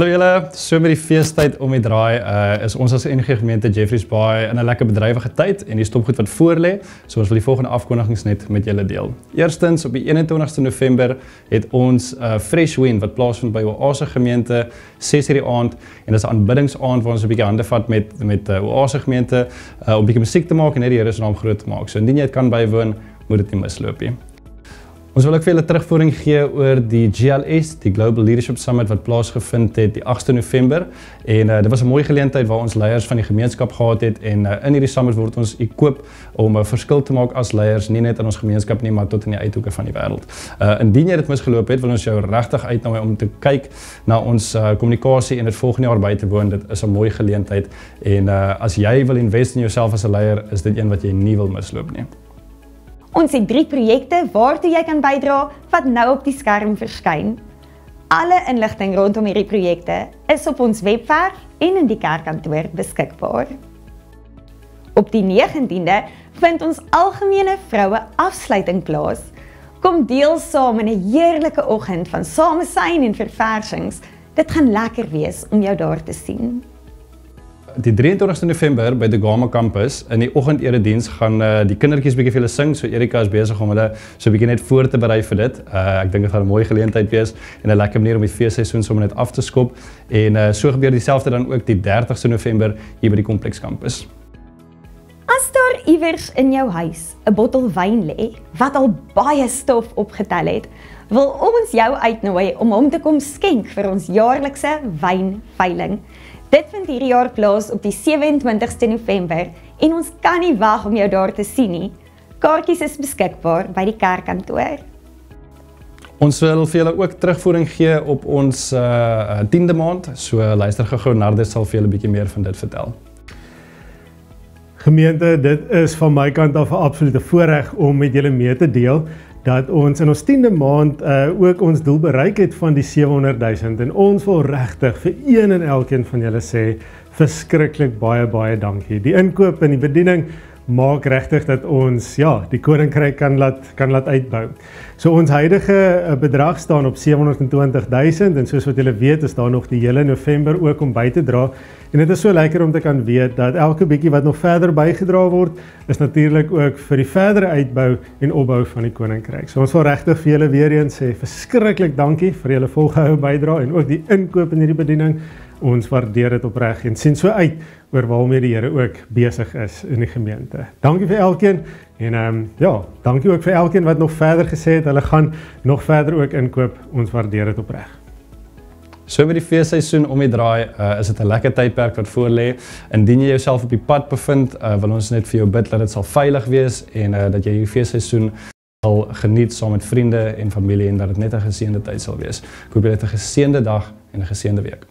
Hallo julle, so met die feestyd om die draai is ons as enige gemeente Jeffreys Bay in 'n lekker bedrywige tyd en die stopgoed wat voor lê, so ons wil die volgende afkondigings net met julle deel. Eerstens op die 21ste November het ons Fresh Wind wat plaasvind by Oase gemeente 6:00 die aand en dis 'n aanbiddingsaand waar ons 'n bietjie hande vat met Oase gemeente om 'n bietjie musiek te maak en net die Here se naam groot te maak. So indien jy dit kan bywoon, moet dit nie misloop nie. Ons wil ook vir julle terugvoering gee oor die GLS, die Global Leadership Summit wat plaasgevind het die 8ste November en dit was 'n mooi geleentheid waar ons leiers van die gemeenskap gehad het en in hierdie summit word ons ekoop om 'n verskil te maak as leiers, nie net in ons gemeenskap nie, maar tot in die uithoeke van die wêreld. Indien jy dit misgeloop het, wil ons jou regtig uitnooi om te kyk na ons kommunikasie en dit volgende jaar by te woon. Dit is 'n mooi geleentheid en as jy wil invest in jouself as 'n leier, is dit een wat jy nie wil misloop nie. Ons het 3 projekte waartoe jy kan bydra wat nou op die skerm verskyn. Alle inligting rondom hierdie projekte is op ons webwerf en in die kerkkantoor beskikbaar. Op die 19de vind ons algemene vroue afsluiting plaas. Kom deel saam in 'n heerlike oggend van samesyn en verversings. Dit gaan lekker wees om jou daar te sien. Die 23ste November by die Gama Campus in die oggendediens gaan die kindertjies bietjie vir hulle sing, so Erika is besig om hulle so bietjie net voor te berei vir dit. Ek dink dit gaan 'n mooi geleentheid wees en 'n lekker manier om die feesseisoen sommer net af te skop en so gebeur dieselfde dan ook die 30ste November hier by die Kompleks Campus. As daar iewers in jou huis 'n bottel wyn lê wat al baie stof opgetel het, wil ons jou uitnooi om hom te kom skenk vir ons jaarlikse wynveiling. Dit vind hierdie jaar plaas op die 27ste November en ons kan nie wag om jou daar te sien nie. Kaartjies is beskikbaar by die kerkkantoor. Ons wil vir julle ook terugvoering gee op ons 10de maand, so luister gou Nardus sal vir julle 'n bietjie meer van dit vertel. Gemeente, dit is van my kant af 'n absolute voorreg om met julle mee te deel dat ons in ons 10de maand ook ons doel bereik het van die 700 000 en ons wil regtig vir een en elkeen van julle sê verskriklik baie dankie. Die inkoop en die bediening maak regtig dat ons die koninkryk kan laat uitbou. So ons huidige bedrag staan op 720 000 en soos wat julle weet is daar nog die hele November ook om by te dra. En dit is so lekker om te kan weet dat elke bietjie wat nog verder bygedra word is natuurlik ook vir die verdere uitbou en opbou van die koninkryk. So ons wil regtig vir julle weer eens sê verskriklik dankie vir julle volgehoue bydrae en ook die inkoop in hierdie bediening. Ons waardeer dit opreg en sien so uit oor waarmee die Here ook besig is in die gemeente. Dankie vir elkeen en dankie ook vir elkeen wat nog verder gesê het, hulle gaan nog verder ook inkoop. Ons waardeer dit opreg. So met die feesseisoen om die draai, is dit 'n lekker tydperk wat voor lê. Indien jy jouself op die pad bevind, wil ons net vir jou bid dat dit sal veilig wees en dat jy hierdie feesseisoen sal geniet saam met vriende en familie en dat dit net 'n geseënde tyd sal wees. Ek hoop jy het 'n geseënde dag en 'n geseënde week.